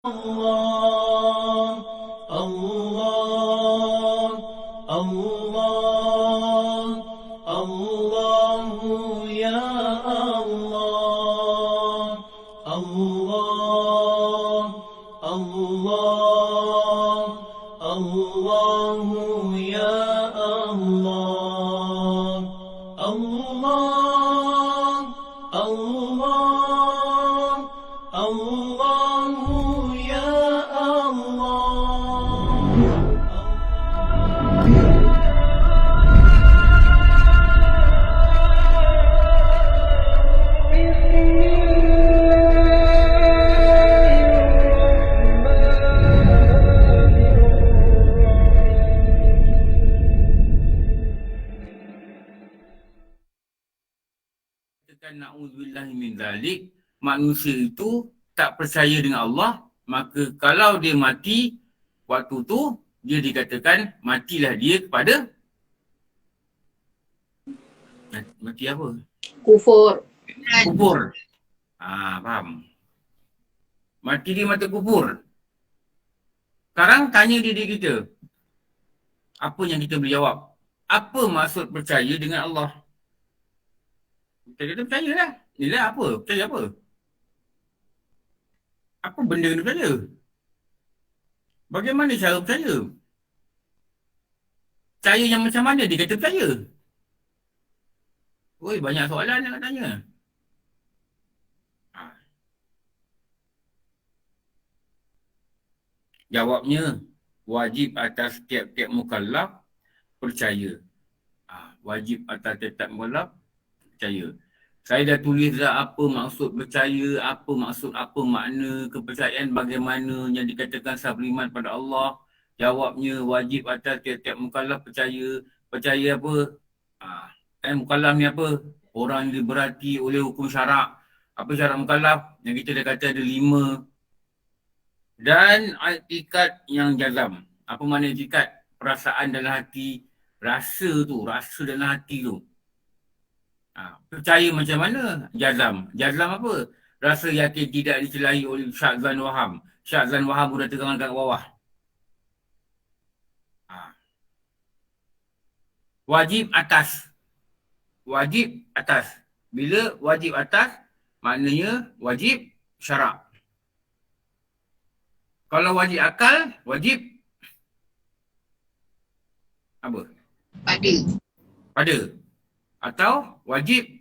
الله الله الله الله يا الله الله الله الله يا الله الله الله الله يا Katakan na'udzubillahi min zalik, manusia itu tak percaya dengan Allah, maka kalau dia mati waktu tu, dia dikatakan matilah dia kepada mati apa? Kufur. Kufur. Faham. Mati dia mati kufur. Sekarang tanya diri kita, apa yang kita boleh jawab? Apa maksud percaya dengan Allah? Kita percaya lah. Inilah apa? Percaya apa? Apa benda kena percaya? Bagaimana cara percaya? Percaya yang macam mana dia kata percaya? Oi, banyak soalan yang nak tanya. Jawabnya, wajib atas tiap-tiap mukallaf percaya. Wajib atas tiap-tiap mukallaf percaya. Saya dah tulis dah apa maksud percaya, apa makna kepercayaan, bagaimana yang dikatakan sah beriman pada Allah. Jawabnya, wajib atas tiap-tiap mukallaf percaya. Percaya apa? Mukallaf ni apa? Orang yang diberati oleh hukum syarak. Apa syarat mukallaf? Yang kita dah kata ada 5. Dan i'tikad yang jazam. Apa makna i'tikad? Perasaan dalam hati, rasa dalam hati tu. Percaya macam mana? Jazam. Jazam apa? Rasa yakin tidak dicelahi oleh syak zan waham. Syak zan waham sudah terang kat bawah. Wajib atas. Wajib atas. Bila wajib atas, maknanya wajib syarak. Kalau wajib akal, wajib apa? Pada. Atau wajib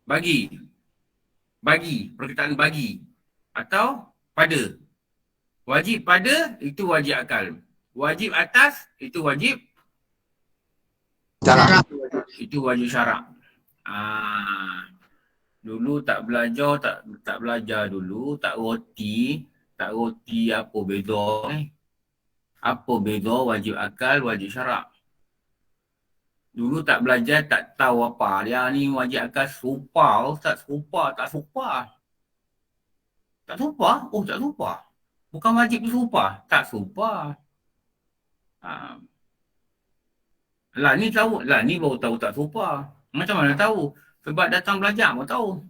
bagi. Perkataan bagi. Atau pada. Wajib pada, itu wajib akal. Wajib atas, itu wajib syarak. Itu wajib syarak. Dulu tak belajar, tak belajar dulu, tak roti apa beza Apa beza wajib akal, wajib syarak. Dulu tak belajar, tak tahu apa. Dia ni wajib akal serupa, Ustaz, serupa, tak serupa. Tak serupa? Oh, tak serupa. Bukan wajib serupa, tak serupa. Lah ni tahu, lah ni baru tahu tak serupa. Macam mana tahu? Sebab datang belajar pun tahu.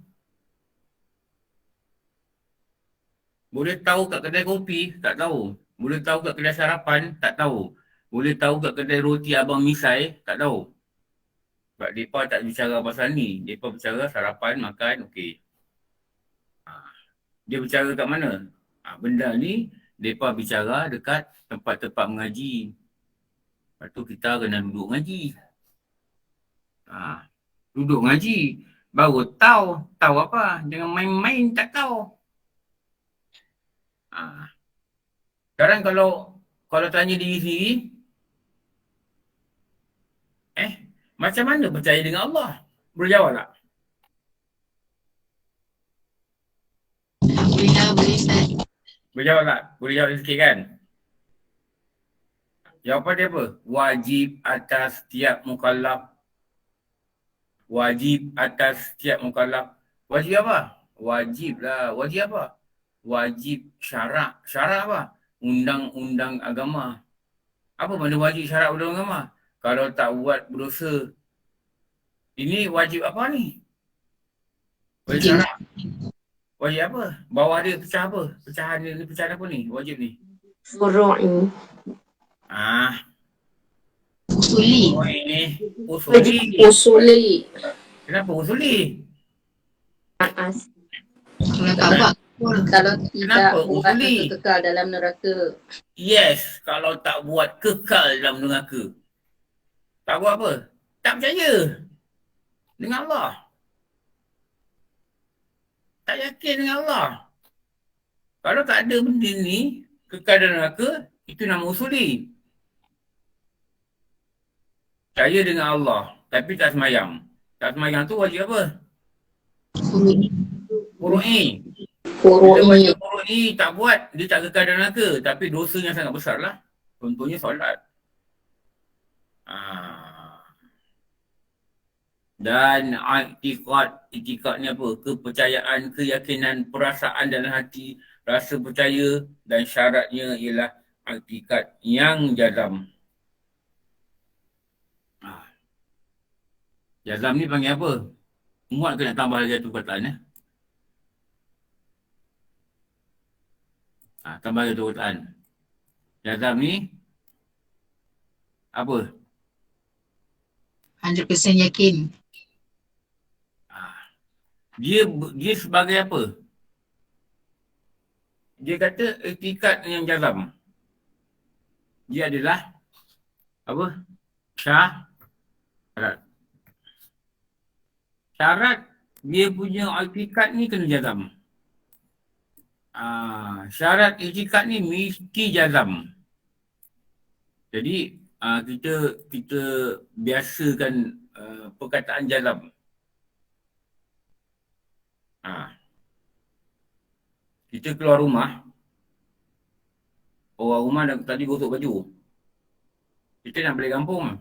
Boleh tahu kat kedai kopi, tak tahu. Boleh tahu kat kedai sarapan, tak tahu. Boleh tahu kat kedai roti Abang Misai, tak tahu. Sebab mereka tak bicara pasal ni. Mereka bicara sarapan, makan, okey. Dia bicara kat mana? Benda ni, mereka bicara dekat tempat-tempat mengaji. Lepas tu kita kena duduk mengaji. Duduk ngaji, baru tahu. Tahu apa? Jangan main-main tak tahu. Sekarang kalau tanya diri sendiri, macam mana percaya dengan Allah? Boleh jawab tak? Boleh jawab tak? Boleh jawab sikit kan? Jawapan dia apa? Wajib atas tiap mukallaf. Wajib atas tiap mukallaf. Wajib apa? Wajib lah. Wajib apa? Wajib syarak. Syarak apa? Undang-undang agama. Apa makna wajib syarak undang agama? Kalau tak buat berdosa. Ini wajib apa ni? Wajib syarak. Wajib apa? Bawah dia pecah apa? Pecahan dia ni pecahan apa ni? Wajib ni. Furu'i. Ah, Usuli. oh ini usuli. Usuli. Kenapa usuli? As. Kalau tak buat Kalau tidak Kenapa buat usuli? itu kekal dalam neraka. Yes, kalau tak buat kekal dalam neraka. Tak buat apa? Tak percaya dengan Allah. Tak yakin dengan Allah. Kalau tak ada benda ni, kekal dalam neraka, itu nama usuli. Percaya dengan Allah, tapi tak semayang. Tak semayang tu wajib apa? Furu'i. Furu'i. Bila Furu'i. wajib furu'i tak buat, dia tak kekal dalam neraka. Tapi dosanya sangat besar lah. Contohnya solat. Dan i'tiqad ni apa? Kepercayaan, keyakinan, perasaan dalam hati, rasa percaya, dan syaratnya ialah i'tiqad yang jazam. Jazam ni panggil apa? Muat ke nak tambah lagi satu perkataan ya? Tambah lagi satu perkataan. Jazam ni apa? 100% yakin. Dia sebagai apa? Dia kata i'tiqad yang jazam. Dia adalah apa? Syarat. Syarat dia punya i'tiqad ni kena jazam. Syarat i'tiqad ni mesti jazam. Jadi kita biasakan perkataan jazam. Kita keluar rumah, orang rumah tadi gosok baju. Kita nak balik kampung.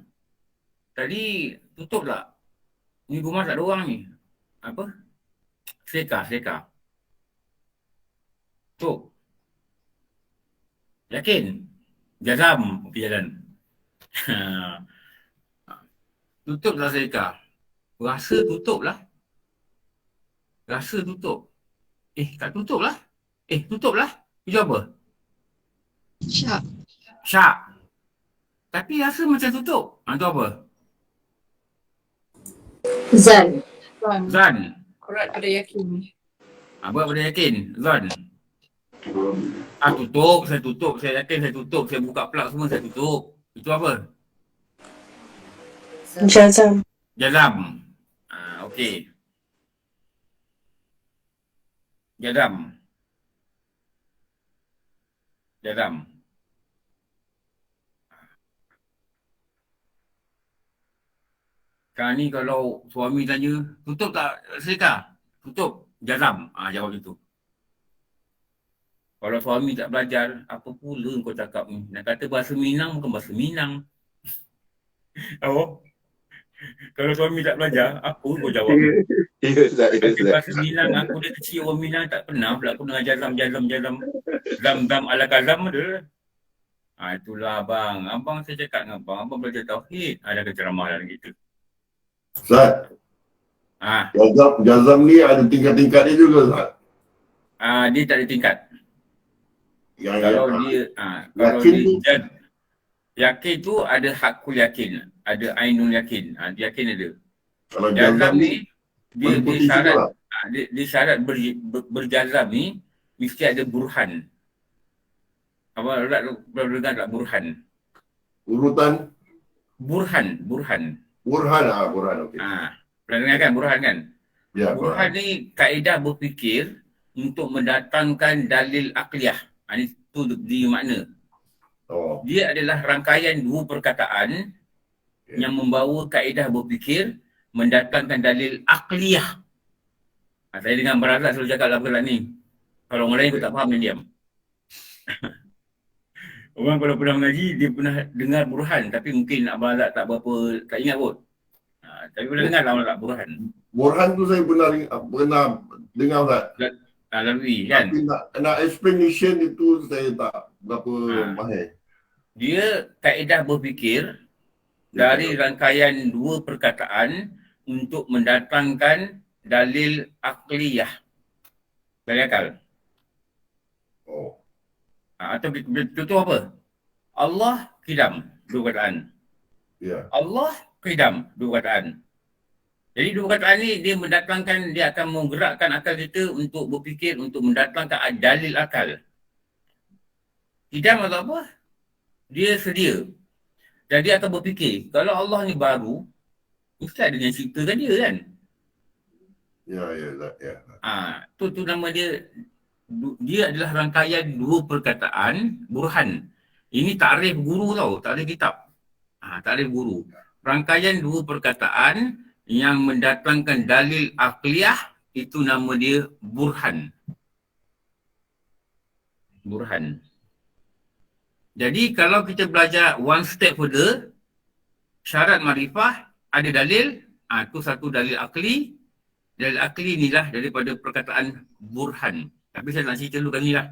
Tadi tutup tak? Ni rumah tak ada orang ni. Apa? Seka. Tutup. Yakin? Jazam. Okey jalan. Tutup lah seka. Rasa tutup lah. Rasa tutup. Tak tutup lah. Tutup lah. Itu apa? Syak. Tapi rasa macam tutup. Itu apa? Zan. Zan. Kurat pada yakin. Buat pada yakin. Zan. Tutup. Saya tutup. Saya yakin saya tutup. Saya buka plug semua saya tutup. Itu apa? Jazam. Jazam. Okey. Jazam. Sekarang ni kalau suami tanya, tutup tak sedekah? Tutup. Jazam. Jawab itu. Kalau suami tak belajar, apa pula kau cakap ni? Nak kata bahasa Minang bukan bahasa Minang. Kalau suami tak belajar, apa kau jawab? Tapi bahasa Minang, aku dia kecil orang Minang tak pernah pula aku dengar jazam. Zam ala kazam ada. Itulah abang. Abang saya cakap dengan abang. Abang belajar tauhid. Ada ceramah dalam gitu. Ustaz, jazam ni ada tingkat-tingkat dia juga, Ustaz? Dia tak ada tingkat. Kalau Yakin dia yakin tu ada hakul yakin, ada ainul yakin. Yakin ada. Kalau Jazam ni dia syarat lah. dia syarat berjazam ni mesti ada burhan. Apa dengar tak burhan? Urutan Burhan. burhan, okey. Pernah dengar kan burhan kan? Ya, Burhan ni kaedah berfikir untuk mendatangkan dalil akliyah. Itu dia makna. Dia adalah rangkaian dua perkataan yang membawa kaedah berfikir mendatangkan dalil akliyah. Saya dengan Barazak selalu cakap dalam perkataan ni. Kalau orang lain aku tak faham dan diam. Orang kalau pernah mengaji, dia pernah dengar burhan. Tapi mungkin Abang Azad tak ingat pun. Tapi pernah dengar lah burhan. Burhan tu saya pernah dengar, Ustaz. Alawi kan? Tapi nak explanation itu saya tak berapa mahir. Dia kaedah berfikir dari rangkaian dua perkataan untuk mendatangkan dalil akliyah. Dalil akal. Oh. Atau contoh apa? Allah qidam, dua kataan. Ya. Allah qidam, dua kataan. Jadi dua kataan ni dia mendatangkan, dia akan menggerakkan akal kita untuk berfikir, untuk mendatangkan dalil akal. Qidam atau apa? Dia sedia. Jadi akan berfikir, kalau Allah ni baru, mesti ada yang ciptakan dia kan? Ya. Tu nama dia, dia adalah rangkaian dua perkataan burhan. Ini takrif guru tau, takrif kitab. Takrif guru. Rangkaian dua perkataan yang mendatangkan dalil akliyah, itu nama dia burhan. Burhan. Jadi kalau kita belajar one step further, syarat makrifah ada dalil, itu satu dalil akli. Dalil akli inilah daripada perkataan burhan. Tapi saya nak cerita dulu kali ni lah.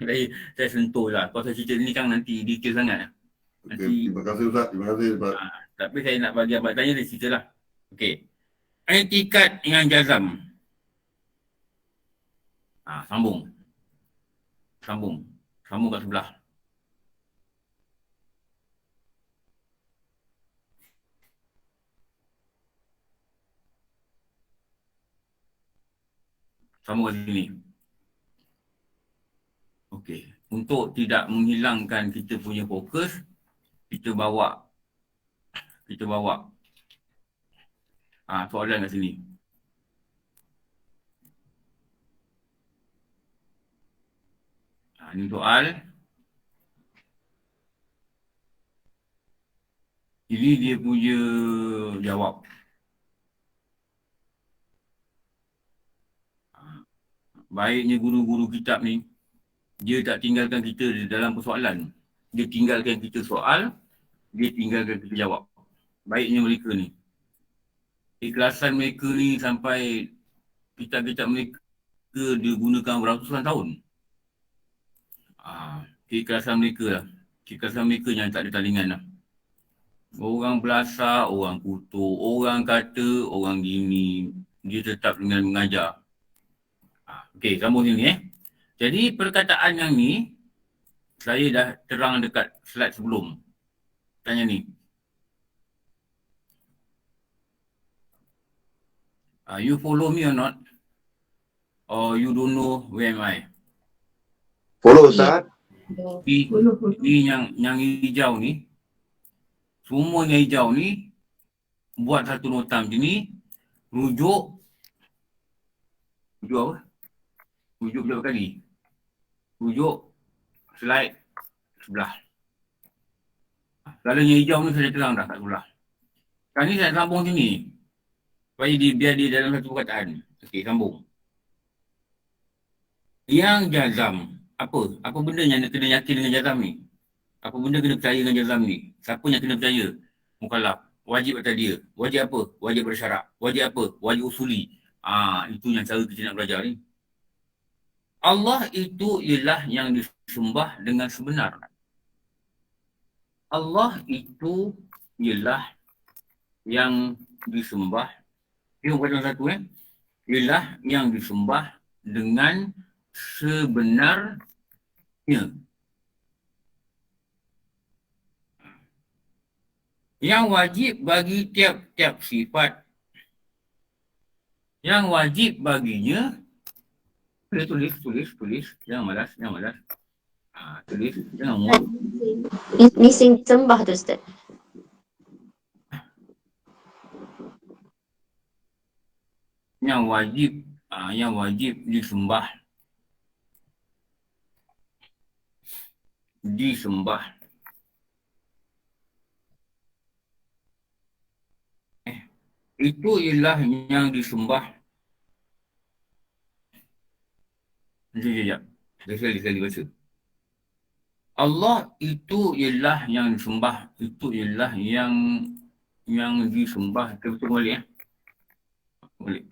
Jadi saya sentuh lah. Kalau saya cerita ni kan nanti detail sangat. Nanti, Terima kasih Ustaz. Terima kasih Ustaz. tapi saya nak bagi abang tanya, dia cerita lah. Okey. I'tikad dengan jazam. Sambung. Sambung kat sebelah. Sambung kat sini. Okey. Untuk tidak menghilangkan kita punya fokus, kita bawa soalan kat sini. Ini soal. Ini dia punya jawab. Baiknya guru-guru kitab ni, dia tak tinggalkan kita di dalam persoalan. Dia tinggalkan kita soal, dia tinggalkan kita jawab. Baiknya mereka ni. Ikhlasan mereka ni sampai kitab-kitab mereka digunakan beratusan tahun. Keikhlasan mereka lah. Keikhlasan mereka yang tak ada tandingan lah. Orang belasah, orang kutuk, orang kata, orang gini, dia tetap dengan mengajar. Okey, sambung sini Jadi perkataan yang ni, saya dah terang dekat slide sebelum. Tanya ni. You follow me or not? Or you don't know where am I? Follow Ustaz. Ni yang hijau ni, semua yang hijau ni, buat satu nota macam ni, rujuk apa? Rujuk berapa kali? Rujuk slide sebelah. Kalau yang hijau ni saya terang dah kat sebelah. Sekarang ni saya sambung sini. Supaya biar dia dalam satu perkataan. Okey, sambung. Yang jazam. Apa benda yang kena yakin dengan jazam ni? Apa benda kena percaya dengan jazam ni? Siapa yang kena percaya? Mukallaf. Wajib atas dia. Wajib apa? Wajib bersyarak. Wajib apa? Wajib usuli. Itu yang cara kita nak belajar ni. Allah itu ialah yang disembah dengan sebenar. Allah itu ialah yang disembah. Tengok pada satu ialah yang disembah dengan sebenarnya. Yang wajib bagi tiap-tiap sifat. Yang wajib baginya, tulis. Jangan malas. Tulis, jangan muak. Ni sembah tu Ustaz. Yang wajib disembah. Itu ialah yang disembah. Sekejap. Sekali baca. Allah itu ialah yang disembah. Itu ialah yang disembah. Kita betul balik balik.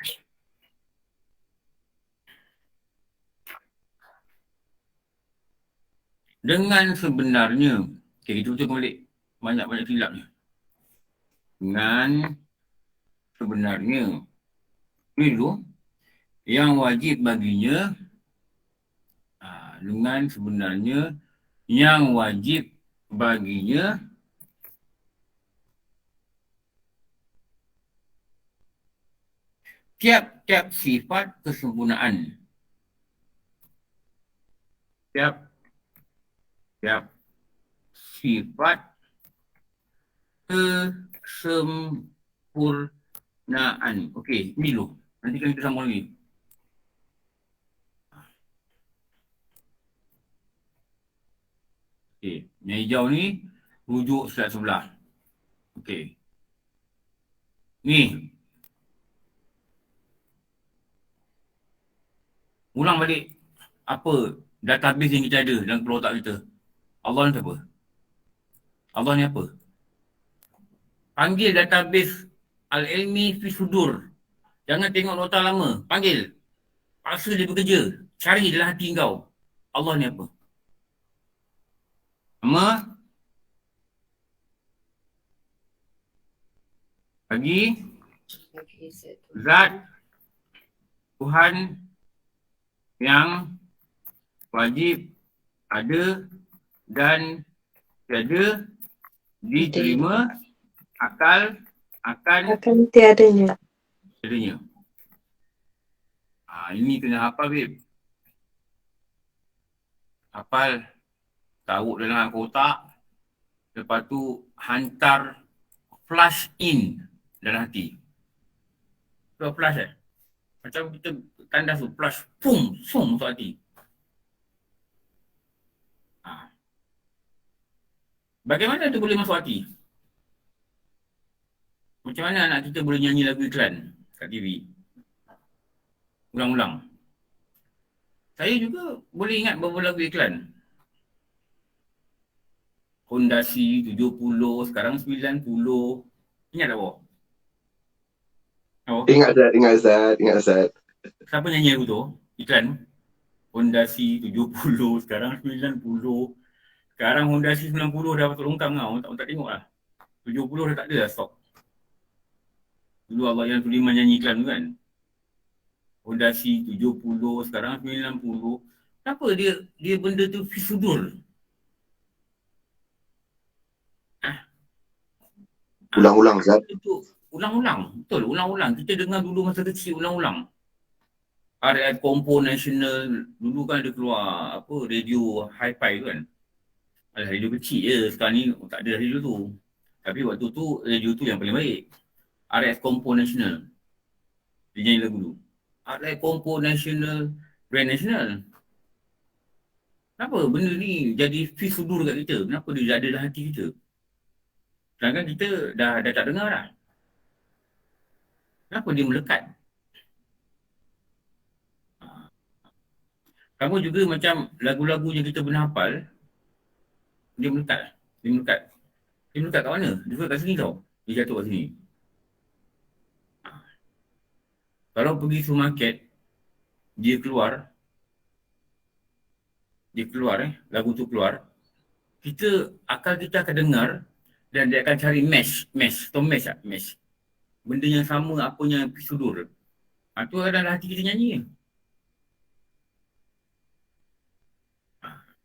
Dengan sebenarnya. Okay, kita betul balik. Banyak silapnya. Dengan sebenarnya. Ini dulu. Yang wajib baginya dengan sebenarnya yang wajib baginya tiap-tiap sifat kesempurnaan. Tiap sifat kesempurnaan. Okey, ini dulu. Nanti kan kita sambung lagi. Okey, yang hijau ni rujuk slide sebelah. Okey. Ni. Ulang balik apa database yang kita ada dalam kepala otak kita. Allah ni apa? Allah ni apa? Panggil database Al-Ilmi fi Sudur. Jangan tengok nota lama. Panggil. Paksa dia bekerja. Cari dalam hati kau. Allah ni apa? Nama. Lagi. Zat. Tuhan yang wajib ada dan tiada diterima akal akan tiadanya. Ini kena hafal, babe. Hafal, taruh dalam kotak, lepas tu hantar flash in dalam hati. Tu flash macam kita tandas tu, flash, pum, sum masuk hati. Bagaimana tu boleh masuk hati? Macam mana anak kita boleh nyanyi lagu iklan kat TV? Ulang-ulang. Saya juga boleh ingat beberapa lagu iklan. Honda C70, sekarang 90. Ingat tak, Boh? Oh. Ingat Zat. Siapa nyanyi lagu tu? Iklan. Honda C70, sekarang 90. Sekarang Honda C90 dah patut longkang kau. Tak tengok lah. 70 dah tak ada lah stok. Dulu Allah yang Suliman nyanyi iklan tu kan. Honda C70, sekarang 90. Kenapa dia benda tu fisudur? Ulang-ulang Zat. Ulang-ulang. Betul, ulang-ulang. Kita dengar dulu masa kecil ulang-ulang. RF Compo National. Dulu kan ada keluar radio hi-fi tu kan. Ada radio kecil je. Sekarang ni tak ada radio tu. Tapi waktu tu radio tu yang paling baik. RF Compo National. Dia nyanyi lagu tu. RF Compo National, Brand National. Kenapa benda ni jadi fisudur kat kita? Kenapa dia ada dalam hati kita? Sedangkan kita dah tak dengar dah. Kenapa dia melekat? Kamu juga macam lagu-lagu yang kita pernah hafal, dia melekat. Dia melekat kat mana? Dia melekat kat sini tau. Dia jatuh kat sini. Kalau pergi supermarket, dia keluar, lagu tu keluar, akal kita akan dengar dan dia akan cari match. Benda yang sama apa yang sudur. Tu dalam hati kita nyanyi.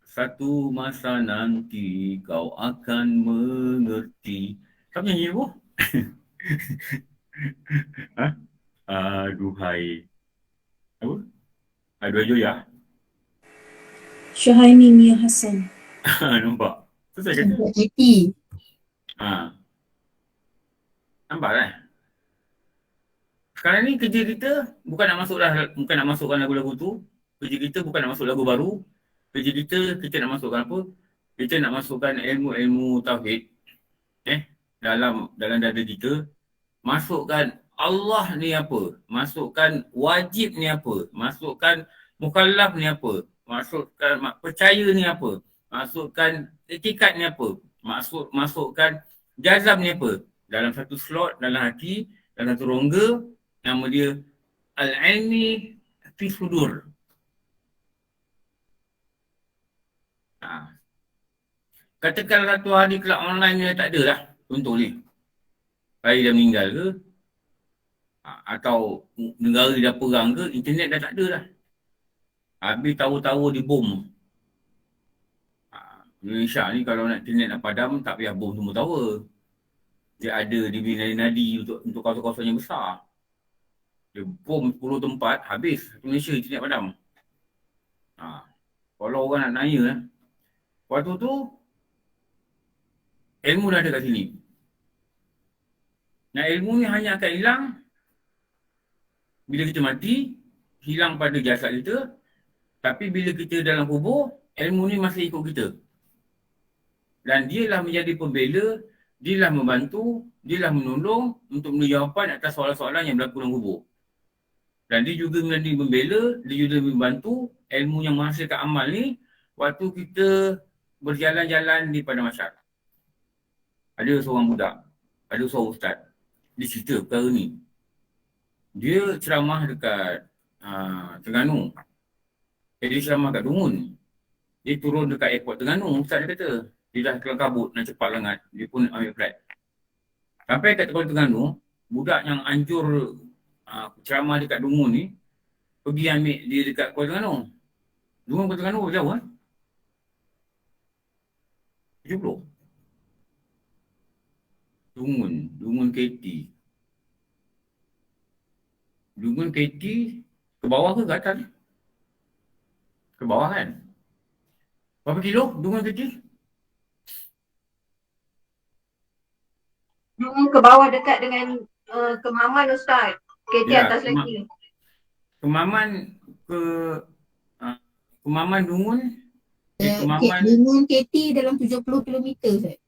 Satu masa nanti kau akan mengerti. Kamu nyanyi apa? Aduhai. Apa? Aduhai Joya. Syuhaimi Mia Hassan. Nampak? Tu saya kata. Happy. Nampak kan? Sekarang ni kerja kita bukan nak masukkan lagu-lagu tu. Kerja kita bukan nak masuk lagu baru. Kerja kita nak masukkan apa? Kita nak masukkan ilmu-ilmu tauhid dalam dada kita. Masukkan Allah ni apa? Masukkan wajib ni apa? Masukkan mukallaf ni apa? Masukkan percaya ni apa? Masukkan etikat ni apa? Masukkan jazam ni apa? Dalam satu slot, dalam hati, dalam satu rongga, nama dia Al-Ilmi fi Sudur. Katakan satu hari kelab online ni tak ada lah. Contoh ni. Saya dah meninggal ke? Atau negara dah perang ke, internet dah tak ada dah. Habis tahu-tahu dibom. Indonesia ni kalau nak internet nak padam, tak payah bom semua tower. Dia ada di nadi-nadi untuk kawasan-kawasan yang besar. Dia bom 10 tempat, habis Malaysia internet padam. Kalau orang nak nanya, waktu tu ilmu dah ada kat sini. Nah, ilmu ni hanya akan hilang bila kita mati, hilang pada jasad kita. Tapi bila kita dalam kubur, ilmu ni masih ikut kita. Dan dialah menjadi pembela, dialah membantu, dialah menolong untuk memberi jawapan atas soalan-soalan yang berlaku dalam kubur. Dan dia juga menjadi pembela, dia juga membantu ilmu yang menghasilkan amal ni waktu kita berjalan-jalan di padang mahsyar. Ada seorang budak, ada seorang ustaz, dia cerita perkara ni. Dia ceramah dekat Terengganu. Dia ceramah kat Dungun. Dia turun dekat airport Terengganu, ustaz dia kata. Dia dah kelang kabut, nak cepat sangat. Dia pun ambil flight. Sampai kat Terengganu, budak yang hancur ceramah dekat Dungun ni, pergi ambil dia dekat Kuala Terengganu. Dungun Kuala Terengganu berapa jauh kan? 70. Dungun KT. Dungun KT ke bawah ke atas? Ke bawah kan? Berapa kilo Dungun KT? Ke bawah dekat dengan Kemaman Ustaz. KT Ya, atas lagi. Kemaman ke Kemaman Dungun? Kemaman Dungun KT dalam 70 km Ustaz.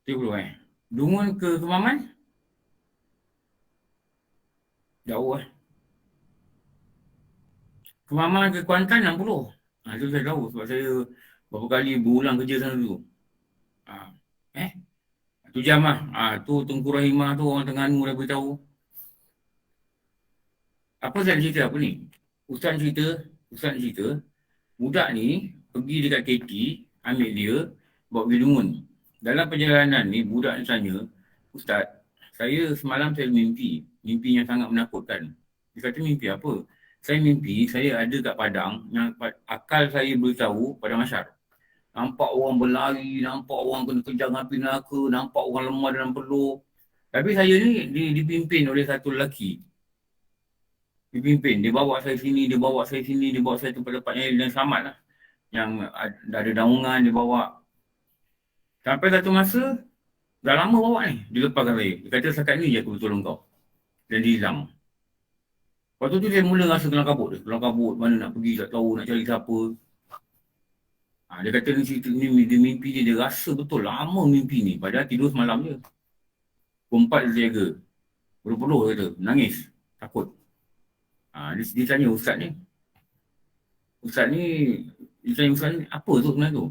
70 Dungun ke Kemaman? Jauh Kemaman ke Kuantan 60. Itu saya tahu sebab saya berapa kali berulang kerja sana dulu. 1 jam lah. Tu Tengku Rahimah tu orang Terengganu dah beritahu. Apa saya cerita apa ni? Ustaz cerita, budak ni pergi dekat KT, ambil dia, bawa pergi Dungun. Dalam perjalanan ni, budak ni tanya, Ustaz, saya semalam saya mimpi yang sangat menakutkan. Dia kata mimpi apa? Saya mimpi, saya ada kat Padang, yang akal saya beritahu pada masyarakat. Nampak orang berlari, nampak orang kena kejar api neraka, nampak orang lemah dalam peluk. Tapi saya ni dipimpin oleh satu lelaki. Dia bawa saya sini, dia bawa saya tempat-tempat yang selamat lah. Yang ada daungan dia bawa. Sampai satu masa, dah lama bawa ni, dia lepaskan saya. Dia kata setakat ni je aku tolong kau. Dan dia hilang. Waktu tu saya mula rasa kelang kabut, mana nak pergi tak tahu, nak cari siapa. Dia kata dia mimpi dia rasa betul lama mimpi ni. Padahal tidur semalam je. Pukul 4 dia jaga. Peluh-peluh kata, nangis, takut. Dia tanya ustaz ni. Dia tanya ustaz ni, apa tu sebenarnya tu?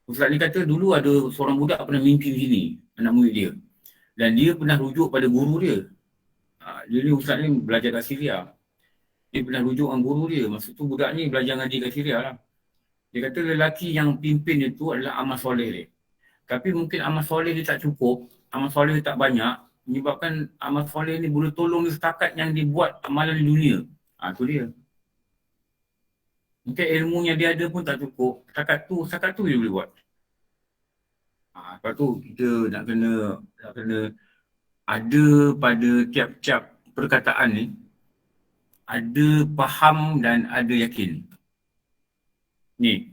Ustaz ni kata dulu ada seorang budak pernah mimpi di sini, anak murid dia. Dan dia pernah rujuk pada guru dia. Dia ni ustaz ni belajar kat Syria. Dia pernah rujuk dengan guru dia. Maksud tu budak ni belajar ngaji kat Syria lah. Dia kata lelaki yang pimpin itu adalah amal soleh dia. Tapi mungkin amal soleh dia tak cukup, amal soleh dia tak banyak, menyebabkan amal soleh ni boleh tolong dia setakat yang dibuat amalan di dunia. Tu dia. Mungkin ilmunya dia ada pun tak cukup, setakat tu dia boleh buat. Lepas tu kita nak kena ada pada tiap-tiap perkataan ni, ada faham dan ada yakin. Ni.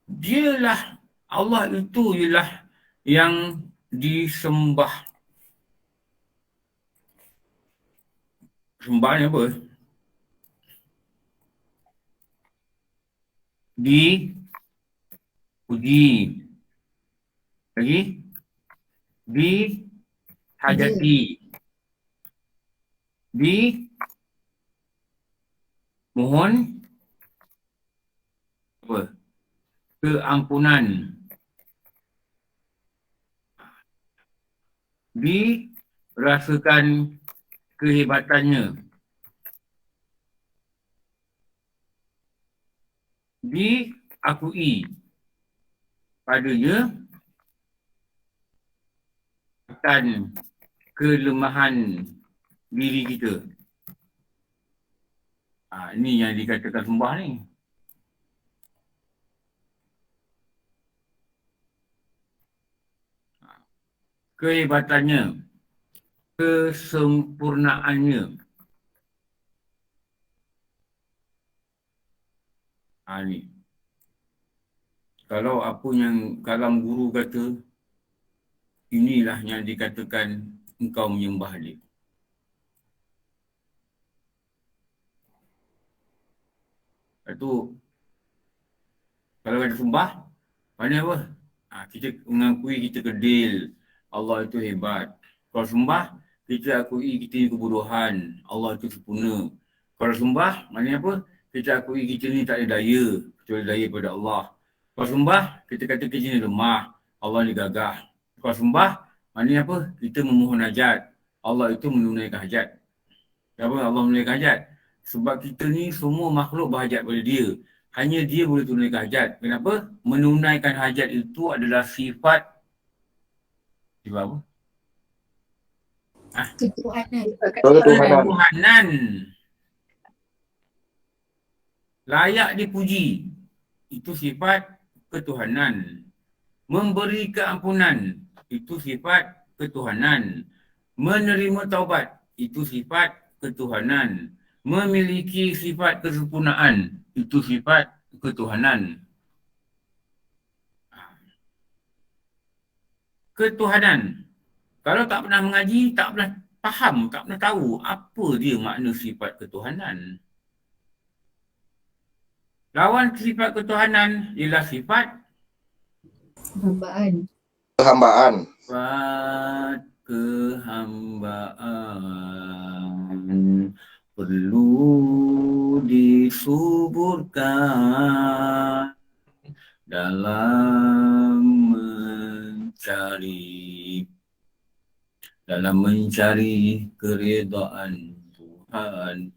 Dialah, Allah itu ialah yang disembah. Sembah ni apa? Dipuji. Lagi? Dihajati. Mohon apa? Keampunan. Dirasakan kehebatannya. Diakui padanya akan kelemahan diri kita. Ini yang dikatakan sembah ni. Kehebatannya, kesempurnaannya. Ni. Kalau apa yang kalam guru kata, inilah yang dikatakan engkau menyembah dia. Lepas tu, kalau ada sembah, mana apa? Kita mengakui kita kedil. Allah itu hebat. Kalau sembah, kita akui kita ni kebodohan. Allah itu sempurna. Kalau sembah, maknanya apa? Kita akui kita ni tak ada daya. Kecuali daya pada Allah. Kalau sembah, kita kata kita ni lemah. Allah ni gagah. Kalau sembah, maknanya apa? Kita memohon hajat. Allah itu menunaikan hajat. Kenapa Allah menunaikan hajat? Sebab kita ni semua makhluk berhajat pada dia. Hanya dia boleh tunaikan hajat. Kenapa? Menunaikan hajat itu adalah sifat apa? Ketuhanan. Ketuhanan. Layak dipuji. Itu sifat ketuhanan. Memberi keampunan. Itu sifat ketuhanan. Menerima taubat. Itu sifat ketuhanan. Memiliki sifat kesempurnaan. Itu sifat ketuhanan. Ketuhanan. Kalau tak pernah mengaji, tak pernah faham, tak pernah tahu apa dia makna sifat ketuhanan. Lawan sifat ketuhanan ialah sifat Hambaan. Kehambaan. sifat kehambaan. Perlu disuburkan dalam mencari keredaan Tuhan.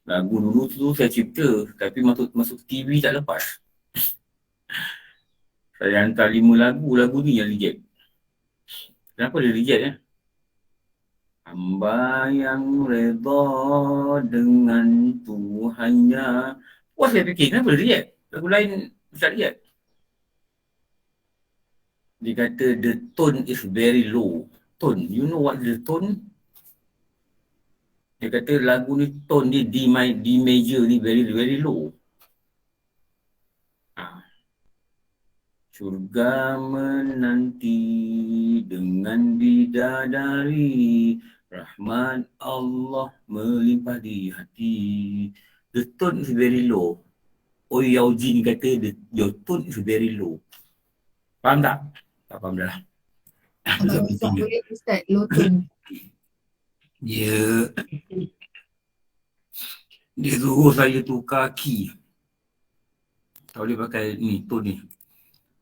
Lagu dulu tu saya cipta, tapi masuk TV tak lepas. Saya hantar 5 lagu ni yang reject. Kenapa dia reject ya? Hamba yang redha dengan Tuhannya. Wah, saya fikir kenapa dia reject? Lagu lain tak reject. Dia kata the tone is very low. Tone, you know what the tone? Dia kata lagu ni tone dia D major ni very low. Syurga menanti dengan bidadari, rahmat Allah melimpah di hati. The tone is very low. Oi Yao Jin kata your tone is very low. Faham tak? Tak faham dah lah. Abang Ustaz boleh Ustaz Lotun. Dia suruh saya tukar key. Tak boleh pakai ni, tone ni.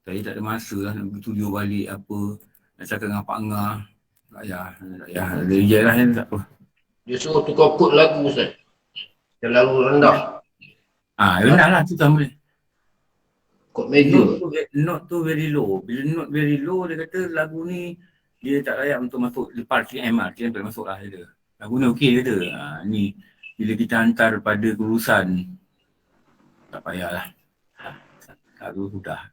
Saya tak ada masa lah nak pergi studio balik apa. Nak cakap dengan Pak Ngah. Tak payah. Ada reject lah kan, tak apa. Dia suruh tukar kod lagu Ustaz. Terlalu rendah. Rendah lah tu sama dia. Kod major. Note tu very low. Bila note very low, dia kata lagu ni dia tak layak untuk masuk lepas TM lah. TM tak masuk lah dia. Lagu ni okey kata. Ni bila kita hantar pada kelulusan, tak payahlah. Lagu sudah.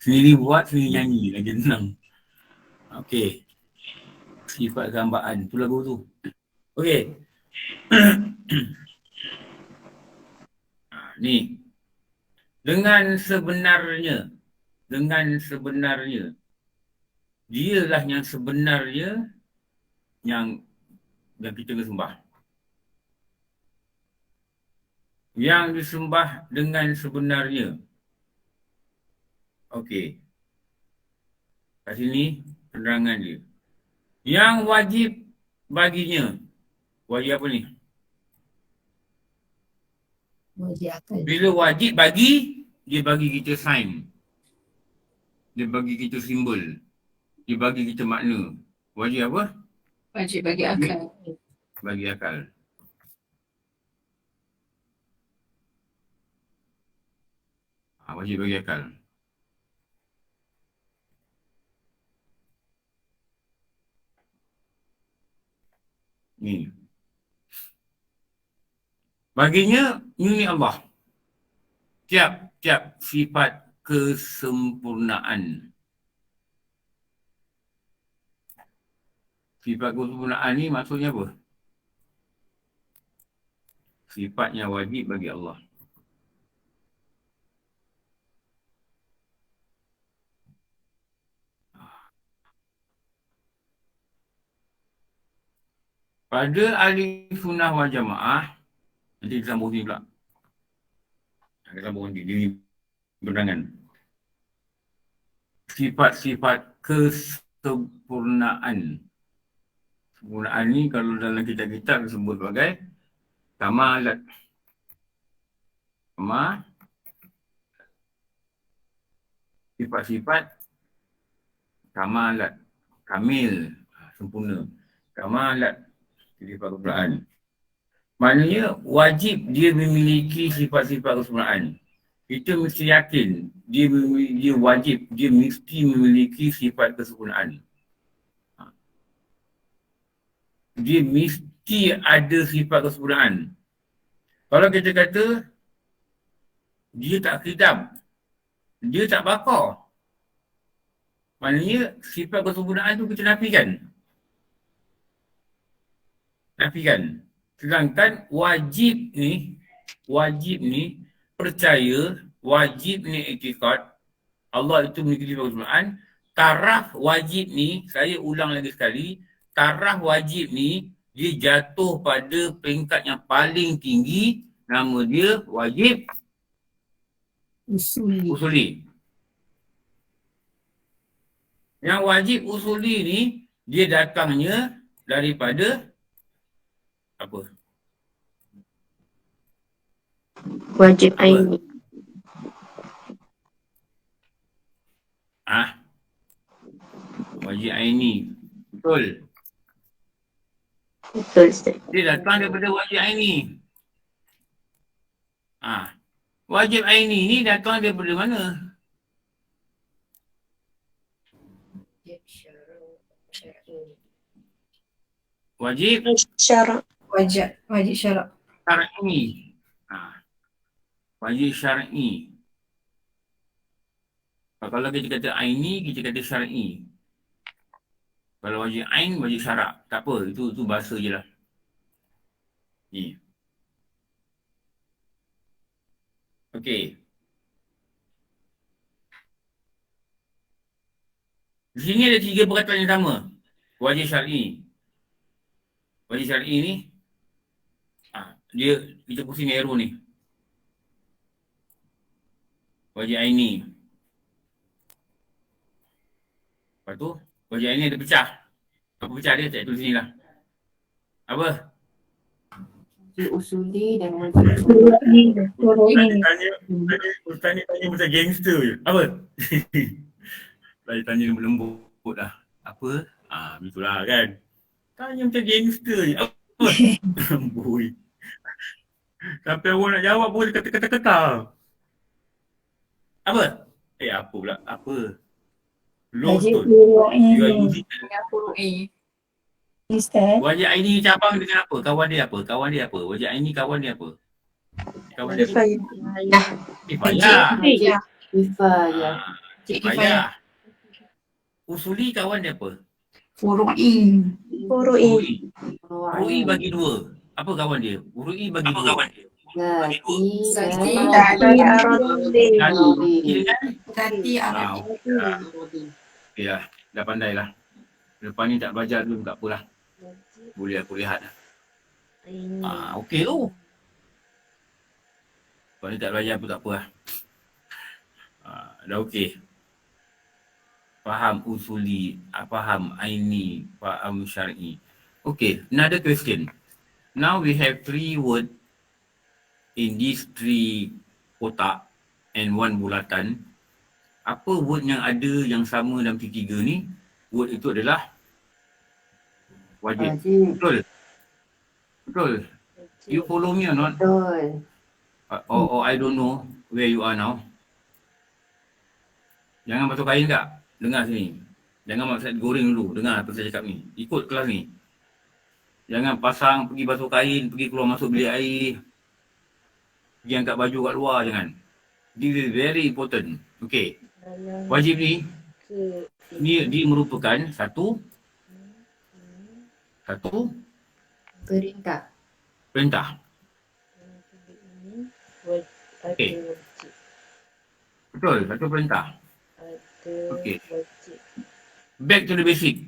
Sendiri buat, sendiri nyanyi. Lagi senang. Okey. Sifat kehambaan. Tu lagu tu. Okey. Ni. Dengan sebenarnya. Dialah yang sebenarnya yang kita sembah. Yang disembah dengan sebenarnya. Okey. Kat sini penerangan dia. Yang wajib baginya. Wajib apa ni? Wajib akal. Bila wajib bagi, dia bagi kita sign. Dia bagi kita simbol. Dia bagi kita makna. Wajib apa? Wajib bagi akal. Bagi akal. Wajib bagi akal. Ni. Baginya unik Allah. Tiap-tiap sifat kesempurnaan. Sifat kesempurnaan ni maksudnya apa? Sifatnya wajib bagi Allah. Pada ahli sunnah wal jamaah, nanti kita sambung ni pula. Kita sambung nanti, diri benangan. Sifat-sifat kesempurnaan. Kesempurnaan ni kalau dalam kitab-kitab disebut sebagai kamalat. Sifat-sifat kamalat. Kamil. Sempurna. Kamalat. Sifat kesempurnaan. Maknanya wajib dia memiliki sifat-sifat kesempurnaan. Kita mesti yakin dia wajib, dia mesti memiliki sifat kesempurnaan. Dia mesti ada sifat kesempurnaan. Kalau kita kata dia tak khidam, dia tak bakar, maknanya sifat kesempurnaan tu kita nafikan. Sedangkan wajib ni percaya, wajib ni i'tiqad Allah itu memiliki sifat kesempurnaan. Taraf wajib ni, saya ulang lagi sekali, taraf wajib ni dia jatuh pada peringkat yang paling tinggi, nama dia wajib usuli. Yang wajib usuli ni dia datangnya daripada apa? Wajib aini. Wajib aini. Betul. Betul, Ustaz. Dia datang daripada wajib aini. Wajib aini ni datang daripada mana? Wajib Syarak. Wajib syarak. syar'i. Wajib syar'i. Kalau kita kata aini, kita kata syar'i. Kalau wajib ain, wajib syarak. Tak apa, itu bahasa je lah. Ni. Okey. Di sini ada 3 perkataan yang sama. Wajib syar'i. Wajib syar'i ni, dia, kita pusing arrow ni. Wajib aini. Lepas tu, wajib aini ada pecah. Apa pecah dia? Tak tulis sini lah. Apa? Usuli dan Ustaz ni tanya macam gangster je. Apa? Saya tanya lembut lah. Apa? Begitulah kan. Tanya macam gangster je. Apa? Boy. Sampai orang nak jawab pun kata-kata. Apa? Apa pula? Apa? Lotun. Wajib aini cabang dengan apa? Kawan dia apa? Wajib aini kawan dia apa? Kawan dia apa? Kifayah. Usuli kawan dia apa? Furu'i. Furu'i bagi 2. Apa kawan dia? Furu'i bagi 2. Zati Arabi. Okey lah. Dah pandai lah. Lepas ni tak belajar dulu tak apalah. Boleh aku lihat lah. Okey tu. Lepas ni tak belajar pun tak apa lah. Dah okey. Faham usuli, faham aini, faham syar'i. Okay, another question. Now we have 3 words in these 3 kotak and 1 bulatan. Apa word yang ada yang sama dalam 3 ni? Word itu adalah wajib. Betul. You follow me or not? Betul. Or I don't know where you are now. Jangan basuh kain tak? Dengar sini. Jangan maksud goreng dulu. Dengar apa saya cakap ni. Ikut kelas ni. Jangan pasang pergi basuh kain, pergi keluar masuk bilik air. Pergi angkat baju kat luar, jangan. This is very important. Okay. Wajib ni, dia merupakan satu Perintah. perintah. Okey. Betul, satu perintah. Okey. Back to the basic.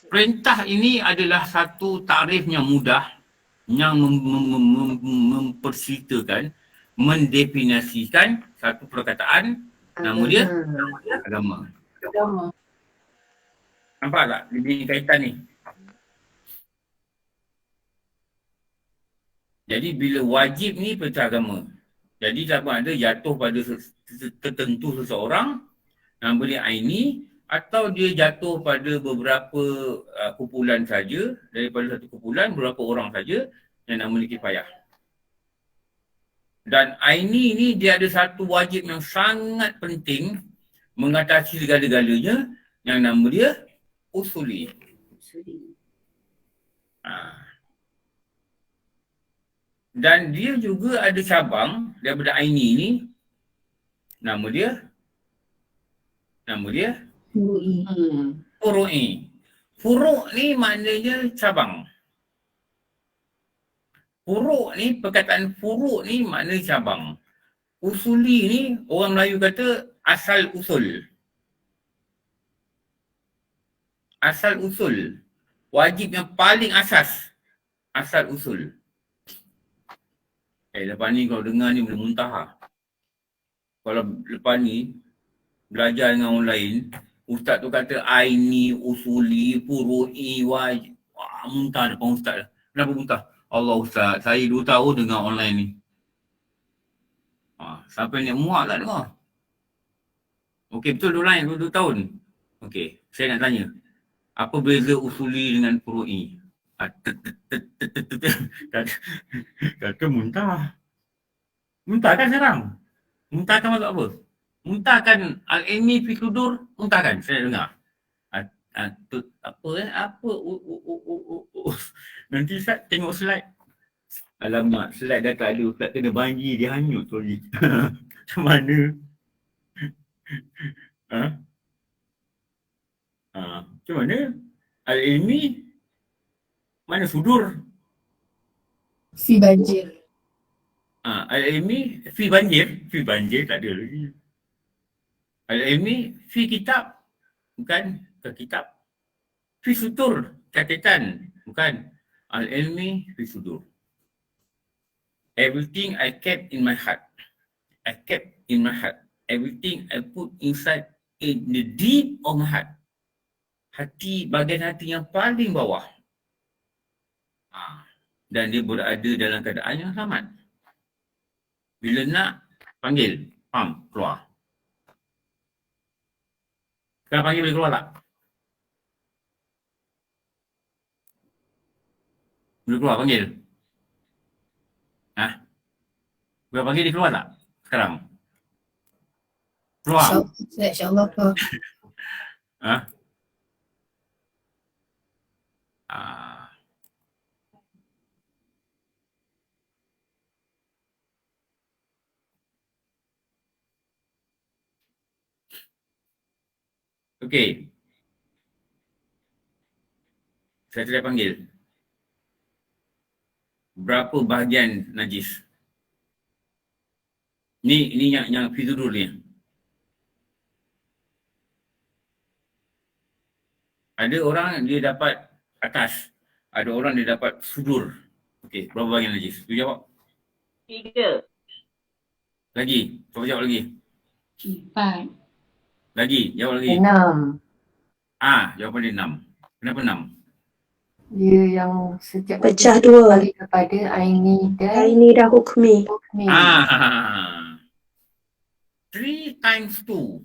Perintah ini adalah satu takrif yang mudah yang memperceritakan, mendefinisikan satu perkataan, nama dia agama. Agama. Nampak tak dia punya kaitan ni? Jadi bila wajib ni perintah agama. Jadi sama ada jatuh pada tertentu seseorang, nama dia aini, atau dia jatuh pada beberapa kumpulan saja, daripada satu kumpulan beberapa orang saja yang nama dia kifayah. Dan aini ni dia ada satu wajib yang sangat penting mengatasi segala-galanya yang nama dia usuli. Dan dia juga ada cabang daripada aini ni, nama dia Furu'i. furu'i. Furu' ni maknanya cabang. Furu' ni, perkataan furu' ni maknanya cabang. Usuli ni orang Melayu kata asal usul. Asal usul. Wajib yang paling asas. Asal usul. Lepas ni kalau dengar ni boleh muntah lah. Kalau lepas ni belajar dengan orang lain, ustaz tu kata aini, usuli, furu'i, wajib. Wah, muntah depan ustaz dah. Kenapa muntah? Allah ustaz, saya 2 tahun dengar online ni. Sampai ni muak tak dengar? Okey, betul online 2 tahun? Okey, saya nak tanya. Apa beza usuli dengan furu'i? Kata muntah. Muntahkan sekarang. Muntahkan maksud apa? Muntahkan al-ilmi fi sudur, muntahkan. Saya dengar. Nanti Ustaz tengok slide. Alamak, slide dah tak ada. Ustaz kena banjir, dia hanyut sorry. Macam mana? Macam mana? Al-ilmi mana sudur? Si banjir. Al-ilmi fi banjir. Fi banjir tak ada lagi. Al-ilmi fi kitab. Bukan ke kitab. Fi sudur. Catatan. Bukan. Al-ilmi fi sudur. Everything I kept in my heart. I kept in my heart. Everything I put inside in the deep of my heart. Hati, bahagian hati yang paling bawah. Dan dia berada dalam keadaan yang selamat. Bila nak, panggil. Keluar. Sekarang panggil boleh keluar tak? Boleh keluar, panggil. Boleh panggil dia keluar tak? Sekarang. Keluar. InsyaAllah ke. Okey. Saya try panggil. Berapa bahagian najis? Ni yang fi sudur ni. Ada orang dia dapat atas. Ada orang dia dapat sudur. Okey, berapa bahagian najis? Tu jawab. 3. Lagi. Cuba jawab lagi. 4. Lagi. Jawab lagi. 6. Jawapan dia 6. Kenapa 6? Dia yang setiap Pecah 2. kali kepada aini dan Aini dah hukmi. hukmi. 3 times 2.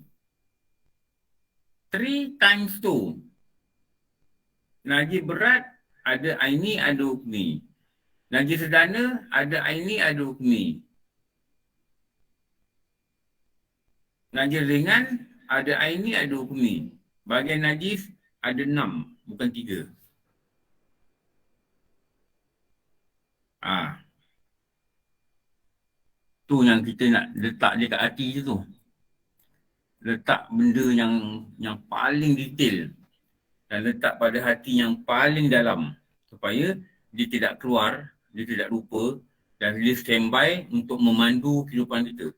3 times 2. Najis berat ada aini ada hukmi. Najis sederhana ada aini ada hukmi. Najis ringan ada aini ada hukmi. Bahagian najis ada 6 bukan 3. Tu yang kita nak letak dekat hati je tu. Letak benda yang paling detail dan letak pada hati yang paling dalam supaya dia tidak keluar, dia tidak lupa dan dia standby untuk memandu kehidupan kita.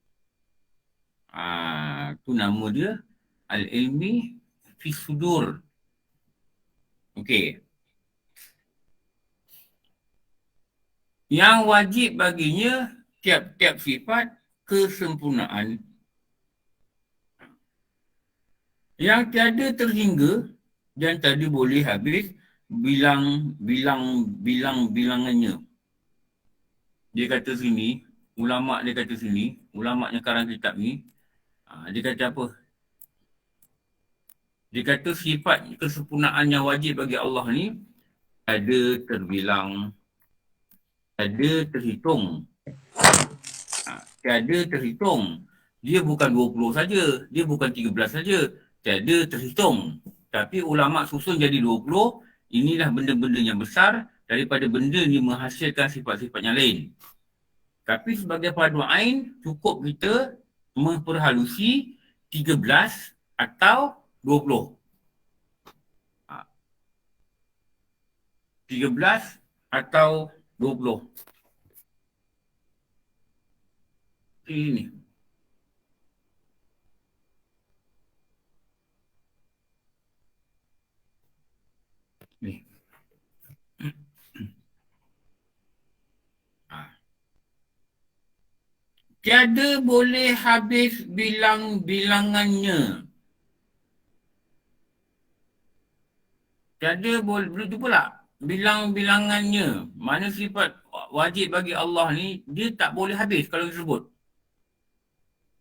Tu nama dia Al-Ilmi fi Sudur. Okey. Yang wajib baginya tiap-tiap sifat kesempurnaan yang tiada terhingga dan tiada boleh habis bilangannya. Dia kata sini, ulama' yang karang kitab ni, dia kata apa? Dia kata sifat kesempurnaan yang wajib bagi Allah ni ada terbilang, ada terhitung. Tiada terhitung. Dia bukan 20 saja, dia bukan 13 saja. Tiada terhitung. Tapi ulama' susun jadi 20, inilah benda-benda yang besar daripada benda ni menghasilkan sifat-sifat yang lain. Tapi sebagai fardu ain, cukup kita memperhalusi 13 atau 20. 13 atau 20. Ini. Ni. Tiada boleh habis bilangannya. Tiada boleh, itu pula. Bilangannya. Mana sifat wajib bagi Allah ni, dia tak boleh habis kalau disebut.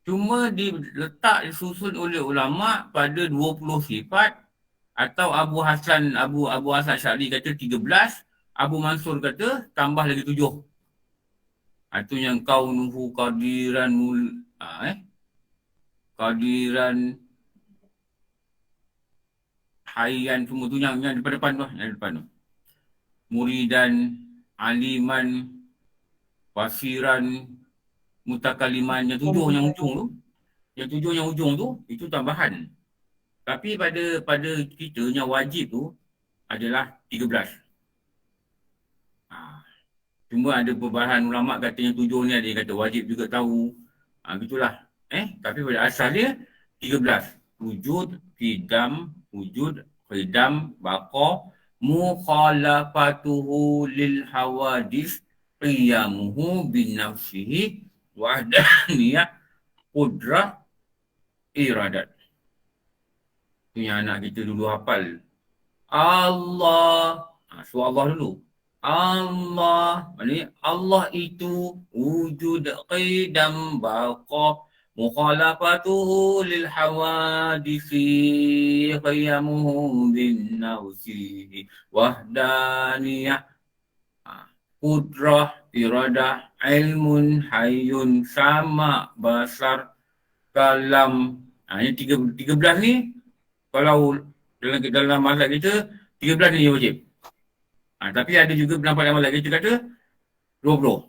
Cuma diletak, disusun oleh ulama' pada 20 sifat atau Abu Hasan Syari kata 13, Abu Mansur kata tambah lagi 7. Itu yang kaunuhu qadiran qadiran hayyan, semua tu yang depan tu, yang depan tu. Muridan, aliman, wasiran, mutakaliman, yang 7 yang ujung tu. Yang 7 yang ujung tu, itu tambahan. Tapi pada kita yang wajib tu adalah 13. Cuma ada perbalahan ulama' kata yang 7 ni ada yang kata wajib juga tahu. Gitulah. Tapi pada asal dia 13. Wujud, qidam, baqa, mukhalafatuhu lil hawadis, qiyamuhu bin nafsihi, wahdaniyah, qudrah, iradat. Itu yang anak kita dulu hafal. Allah. Surah Allah dulu. Allah. Maknanya Allah itu wujud, qidam, baqa, mukhalafatuhu lil hawadisi, qiyamuhu bin nafsihi, wahdaniyah, qudrah, iradah, ilmun, hayyun, sama, basar, kalam. Ini 13 ni, kalau dalam mazhab kita, 13 ni wajib. Tapi ada juga pendapat yang mazhab kita kata 20.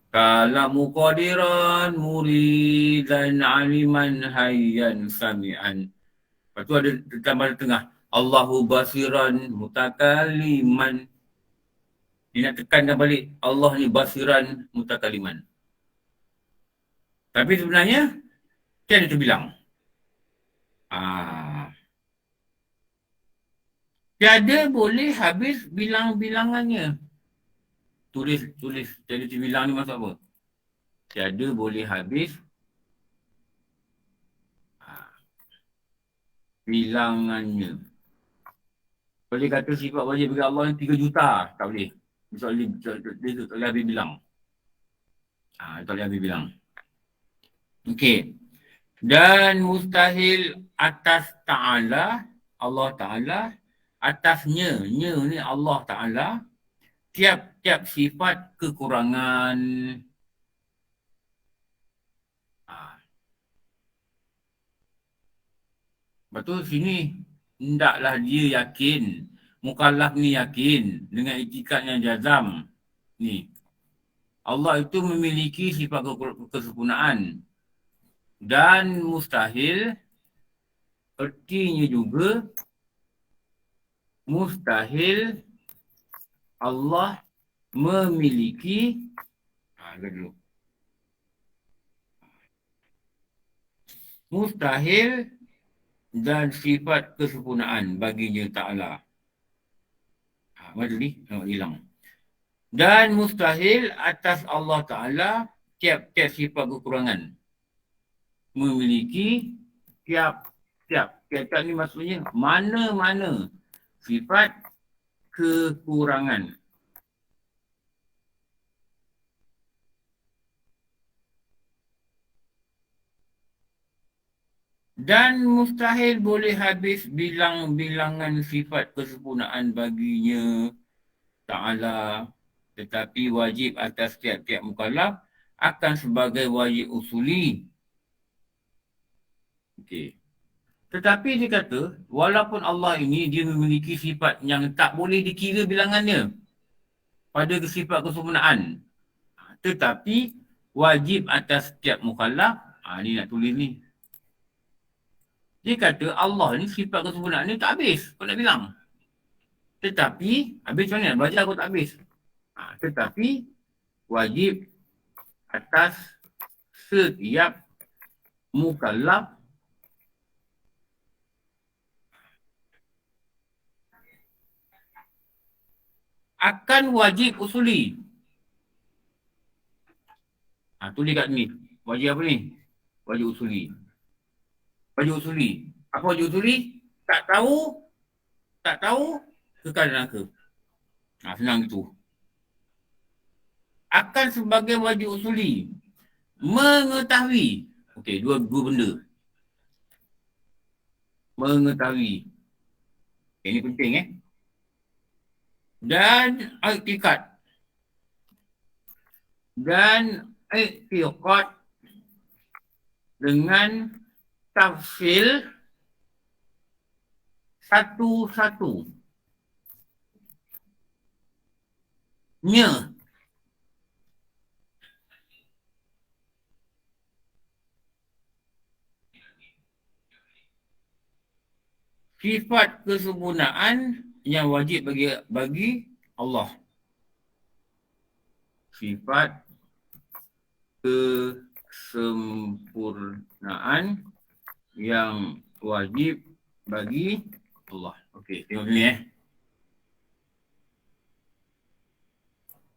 Kalamu qadiran, muridan, aliman, hayyan, sami'an. Lepas tu ada tambah di tengah. Allahu basiran, mutakaliman. Dia nak tekankan balik, Allah ni basiran, mutakaliman. Tapi sebenarnya, tiada terbilang. Tiada boleh habis bilangannya. Tulis. Tiada terbilang ni maksud apa? Tiada boleh habis bilangannya. Boleh kata sifat wajib bagi Allah ni 3 juta. Tak boleh. Dia tak boleh habis bilang. Tak boleh habis bilang. Okey. Dan mustahil atas Ta'ala, Allah Ta'ala, atasnya, ni Allah Ta'ala, tiap-tiap sifat kekurangan. Lepas tu sini, hendaklah dia yakin, mukallaf ni yakin dengan itikad yang jazam. Ni, Allah itu memiliki sifat kesempurnaan. Dan mustahil, artinya juga mustahil Allah memiliki mustahil dan sifat kesempurnaan baginya Ta'ala. Macam ni, hilang. Dan mustahil atas Allah Ta'ala tiap-tiap sifat kekurangan. Memiliki tiap-tiap ni maksudnya mana-mana sifat kekurangan. Dan mustahil boleh habis bilang-bilangan sifat kesempurnaan baginya Ta'ala, tetapi wajib atas tiap-tiap mukallaf akan sebagai wajib usuli. Okey. Tetapi dia kata, walaupun Allah ini dia memiliki sifat yang tak boleh dikira bilangannya pada sifat kesempurnaan, tetapi wajib atas setiap mukallaf, ni nak tulis ni. Dia kata Allah ni sifat kesempurnaan ni tak habis, kau nak bilang. Tetapi, habis macam mana nak belajar kau tak habis. Tetapi, wajib atas setiap mukallaf akan wajib usuli. Tulis kat ni. Wajib apa ni? Wajib usuli. Wajib usuli. Apa wajib usuli? Tak tahu, kekal neraka. Senang gitu. Akan sebagai wajib usuli. Mengetahui. Okey, dua benda. Mengetahui. Ini penting Dan i'tiqad. Dan i'tiqad dengan tafsil satu-satu. Sifat kesempurnaan yang wajib bagi Allah. Sifat kesempurnaan yang wajib bagi Allah. Okey, tengok sini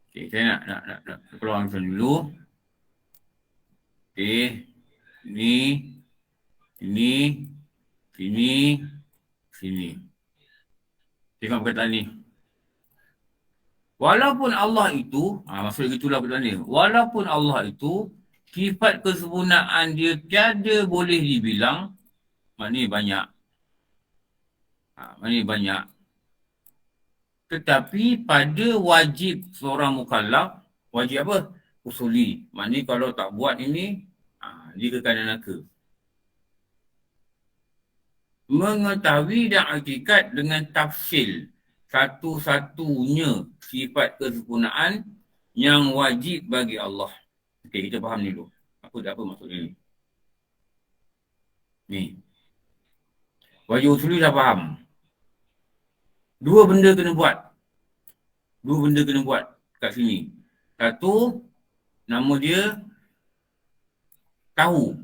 Okey, saya nak keluar macam dulu. Okey, ini, sini. Tengok perkataan ni. Walaupun Allah itu, maksud gitulah perkataan ni. Walaupun Allah itu, sifat kesempurnaan dia tiada boleh dibilang, maknanya banyak. Tetapi pada wajib seorang mukallaf, wajib apa? Usuli. Maknanya kalau tak buat ini, dia kekal neraka. Mengetahui dan i'tiqad dengan tafsil satu-satunya sifat kesempurnaan yang wajib bagi Allah. Okey, kita faham ni dulu. Apa maksud ni? Ni. Wajib usuli dah faham. Dua benda kena buat kat sini. Satu, nama dia tahu.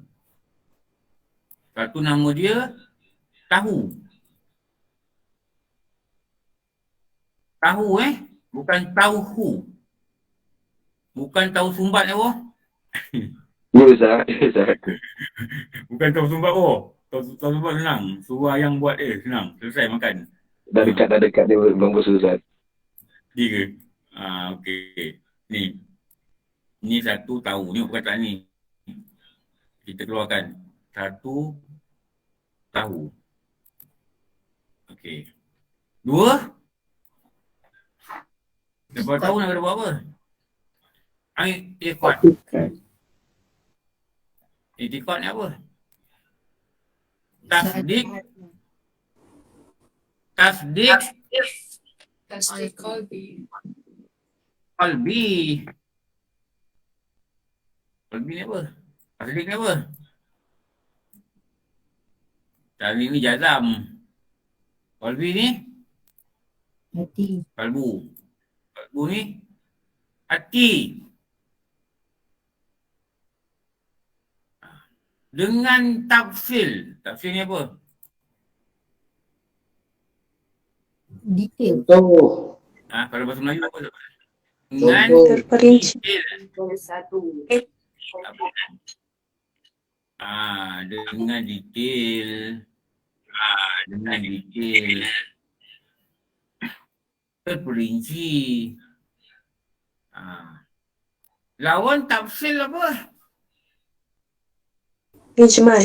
Tahu bukan tauhu. Bukan tahu sumbat Ya Ustaz. Bukan tahu sumbat tahu sumbat senang. Suruh ayang buat senang. Selesai makan. Dah dekat dia belum puasa Ustaz. Dia ke? Okey. Ni satu tahu. Ni perkataan ni. Kita keluarkan. Satu tahu. Okey. Dua. Lepas tahu nak kena buat apa? I'tiqad. I'tiqad ni apa? Tasdik qalbi. Qalbi ni apa? Tasdik ni apa? Tasdik ni jazam. Qalbi ni Hati. kalbu. Kalbu ni hati. Dengan tafsil. Tafsil ni apa? Detail. Contoh. Kalau bahasa Melayu apa? Dengan Contoh. detail. Satu. Dengan detail. Dengan detail. Terperinci. Lawan tafsil apa? Ijmal.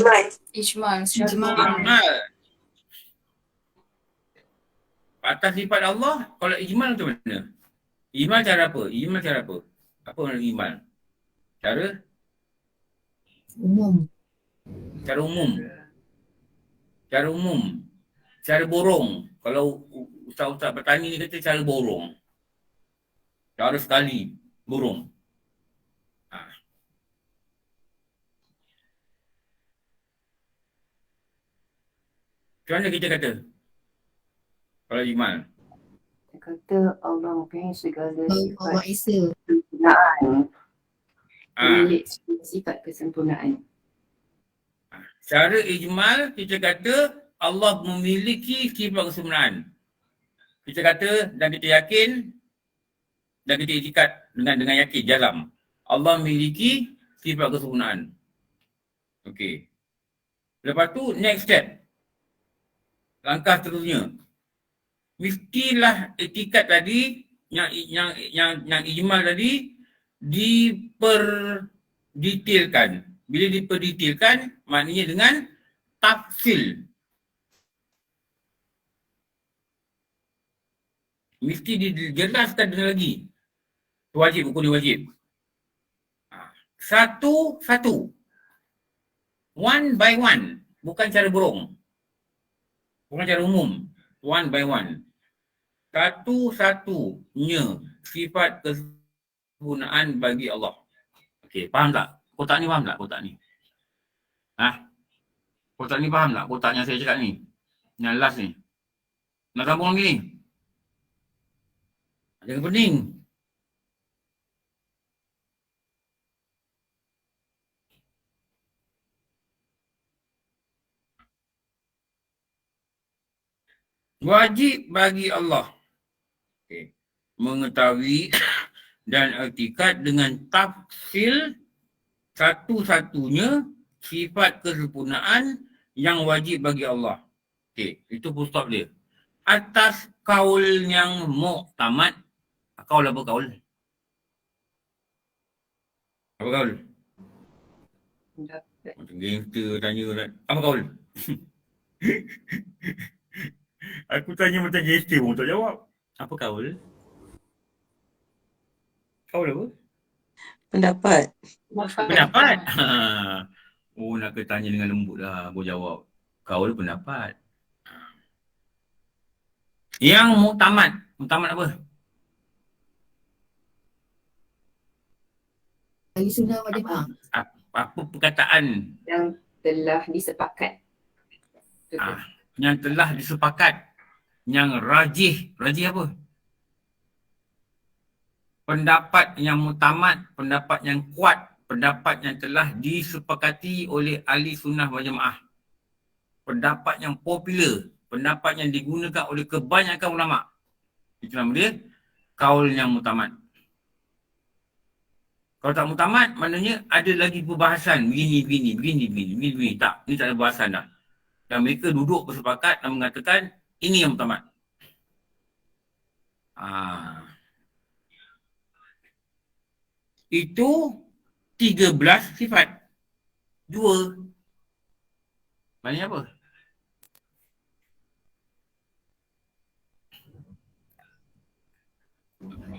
Ijmal. Ijmal. Atas sifat Allah, kalau ijmal macam mana? Ijmal cara apa? Ijmal cara apa? Apa makna ijmal? Cara Umum. Cara umum. Cara umum. Cara borong. Kalau ustaz-ustaz petani ni kata cara borong. Cara sekali borong. Macam mana kita kata? Kalau iman. Kita kata Allah mempunyai segala Allah sifat Esa. kesempurnaan. Ah. Milik sifat kesempurnaan. Cara ijmal, kita kata Allah memiliki sifat kesempurnaan. Kita kata dan kita yakin dan kita itikad dengan yakin, jazam. Allah memiliki sifat kesempurnaan. Okey. Lepas tu next step. Langkah seterusnya. Mestilah itikad tadi yang ijmal tadi diperdetailkan. Bila diperdetailkan, maknanya dengan tafsil. Mesti dijelaskan dengan lagi. Wajib, hukum ni wajib. Satu-satu. One by one. Bukan cara borong. Bukan cara umum. One by one. Satu-satunya sifat kesempurnaan bagi Allah. Okey, faham tak? Kotak ni faham tak kotak ni? Kotak ni faham tak? Kotak yang saya cakap ni. Yang last ni. Nak sambung lagi ni? Jangan pening. Wajib bagi Allah mengetahui dan i'tikad dengan tafsil satu-satunya sifat kesempurnaan yang wajib bagi Allah. Okey, itu full stop dia. Atas kaul yang muktamad. Kaul apa kaul? Apa kaul? Macam gangster tanya kan. Apa kaul? Aku tanya macam gangster pun tak jawab. Apa kaul? Kaul apa? Pendapat. Pendapat. Oh, nak kena tanya dengan lembut lah. Aku jawab. Kaul pendapat. Yang muktamad. Muktamad apa? Ahli sunnah wal jamaah. Apa perkataan Yang telah disepakat. yang telah disepakat. Yang rajih. Rajih apa? Pendapat yang muktamad, pendapat yang kuat, pendapat yang telah disepakati oleh ahli sunnah wal jamaah. Pendapat yang popular, pendapat yang digunakan oleh kebanyakan ulama. Itu nama dia kaul yang muktamad. Kalau tak muktamad, maknanya ada lagi perbahasan begini. Tak, ni tak ada bahasan dah. Dan mereka duduk bersepakat dan mengatakan ini yang muktamad. Itu 13 sifat. 2. Maknanya apa?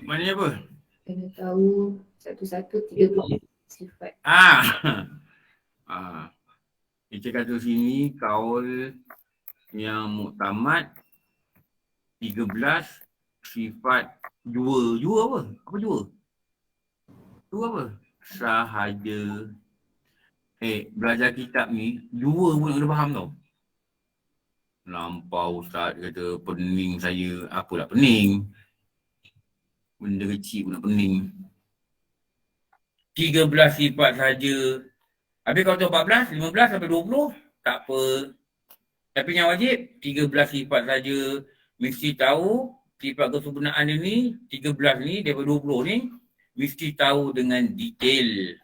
Maknanya apa? Kena tahu satu-satu 13 sifat. Kita kata sini kaul yang muktamad 13 sifat 2. 2 apa? Apa 2? 2 apa? sahaja. Belajar kitab ni, 2 pun kena faham tau. Lampau Ustaz kata pening saya. Apalah pening? Benda kecil pun nak pening. 13 sifat saja. Habis kalau tu 14, 15 sampai 20, tak apa. Tapi yang wajib, 13 sifat saja. Mesti tahu sifat kesempurnaan ni, 13 ni daripada 20 ni, mesti tahu dengan detail.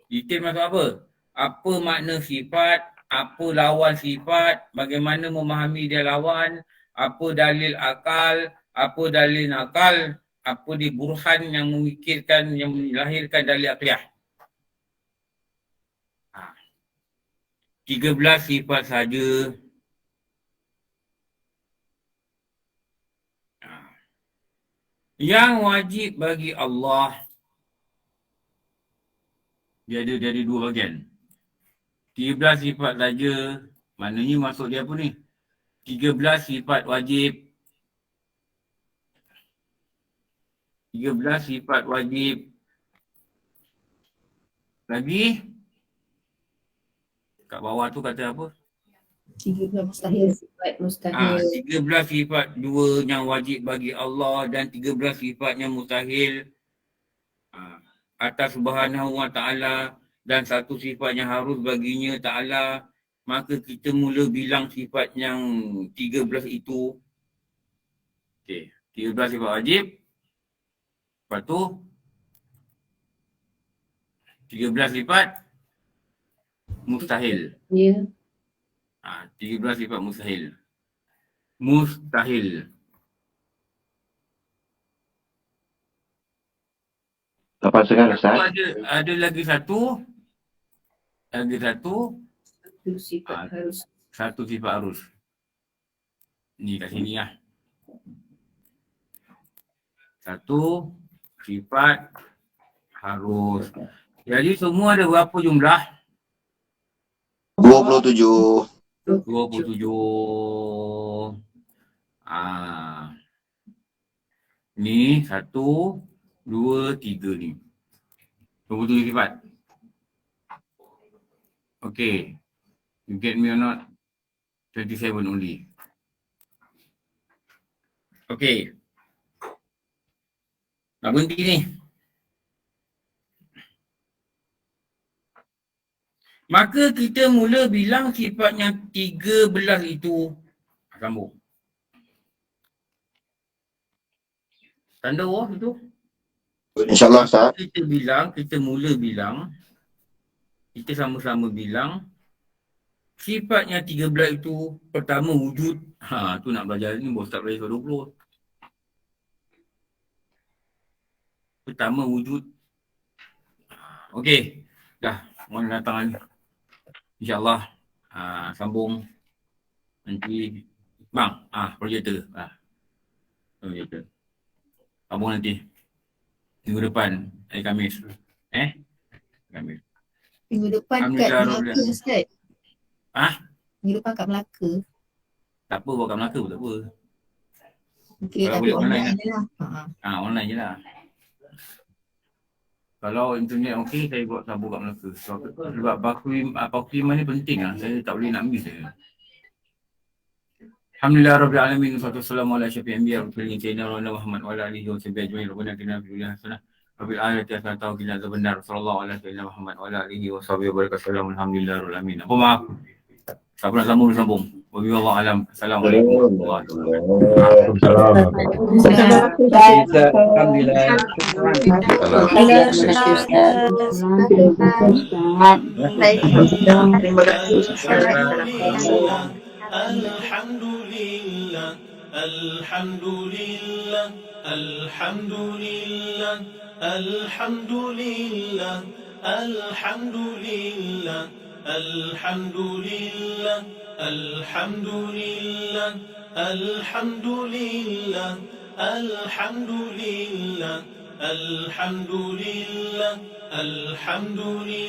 Detail maksud apa? Apa makna sifat, apa lawan sifat, bagaimana memahami dia lawan, apa dalil akal, apa dalil nakal, apa di burhan yang memikirkan, yang melahirkan dalil akliyah. 13 sifat saja. Yang wajib bagi Allah, dia ada 2 bahagian. 13 sifat saja, maknanya maksud dia apa ni? 13 sifat wajib. 13 sifat wajib. Lagi? Kat bawah tu kata apa? 13 mustahil. Sifat mustahil. 13 sifat 2 yang wajib bagi Allah dan 13 sifat yang mustahil atas Subhanahu wa ta'ala dan 1 sifat yang harus baginya ta'ala. Maka kita mula bilang sifat yang 13 itu. Okey, 13 sifat wajib. Lepas tu 13 sifat mustahil. Ya. 13 sifat mustahil. Mustahil. Apa sekarang Ustaz? Ada lagi satu. Satu sifat harus. 1 sifat harus. Ni kat sini lah. 1 sifat harus. Jadi semua ada berapa jumlah? 27. 27. Ni 1, 2, 3 ni. 27 sifat. Okay. You get me or not? 27 only. Okay. Nak berhenti ni. Maka kita mula bilang sifat yang 13 itu. Sambung. Tanda bawah itu. InsyaAllah Ustaz. Kita mula bilang. Kita sama-sama bilang. Sifat yang 13 itu. Pertama wujud. Tu nak belajar ni. Baru start belajar 20. Pertama wujud. Okey. Dah. Mohon datang ni. InsyaAllah. Sambung. Nanti. Bang. Projektor. Projektor. Sambung nanti. Minggu depan. Hari Khamis. Khamis. Minggu depan kat Melaka Ustaz. Minggu depan kat Melaka. Tak apa, buat kat Melaka pun tak apa. Okey, Kalau tapi boleh online online je lah. Online je lah. Kalau internet okey, saya buat sambung kat Melaka. Sebab bakriman ni penting lah. Saya tak boleh nak miss dia. Alhamdulillah Rabbil Alamin. Wassalamualaikum warahmatullahi wabarakatuh. Sayyidina Muhammad wa ala alihi wa sahbihi ajma'in. Rabbana atina fid dunya hasanah wa fil akhirati hasanah wa qina adzabannar. Sallallahu alaihi wasallam Muhammad wa ala alihi wa sahbihi wabarakatuh. Alhamdulillah Rabbil Alamin. Apa maaf? Siapa nak sambung? Wabillahi alam. Assalamualaikum warahmatullahi wabarakatuh. Alhamdulillah, alhamdulillah, alhamdulillah, alhamdulillah, alhamdulillah, alhamdulillah, alhamdulillah, alhamdulillah, alhamdulillah, alhamdulillah, alhamdulillah,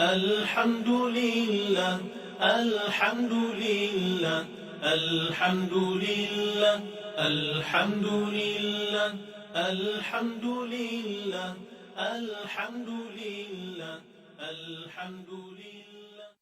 alhamdulillah, alhamdulillah, alhamdulillah, alhamdulillah, alhamdulillah, الحمد لله الحمد لله